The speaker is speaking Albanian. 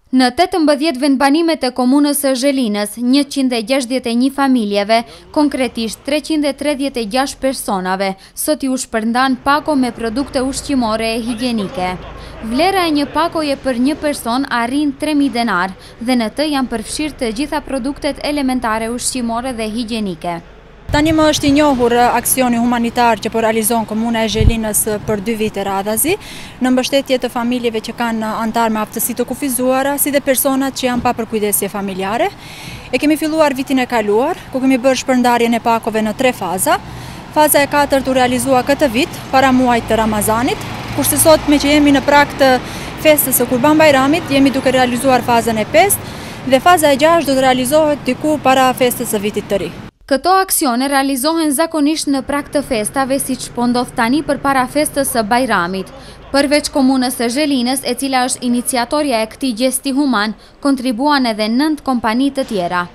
Në 18 vendbanimet e komunës së Zhelinës, 161 familjeve, konkretisht 336 personave, sot ju shpërndan pako me produkte ushqimore e higjienike. Vlera e një pakoje për një person arrin 3.000 denar dhe në të janë përfshirë të gjitha produktet elementare ushqimore dhe higjienike. Tani më është i njohur aksioni humanitar që po realizon komuna e Zhelinës për 2 vite radhazi, në mbështetje të familjeve që kanë antar me aftësi të kufizuara, si dhe personat që janë pa përkujdesje familjare. E kemi filluar vitin e kaluar, ku kemi bërë shpërndarjen e pakove në 3 faza. Faza e 4 u realizua këtë vit, para muajit të Ramazanit, kurse sot me që jemi në prag të festës së Kurban Bajramit, jemi duke realizuar fazën e 5 dhe faza e 6 do të realizohet diku para festës së vitit të ri. Këto aksione realizohen zakonisht në prag të festave, siç po ndodh tani përpara festës së Bajramit. Përveç komunës së Zhelinës, e cila është iniciatorja e këtij gjesti human, kontribuan edhe 9 kompani të tjera.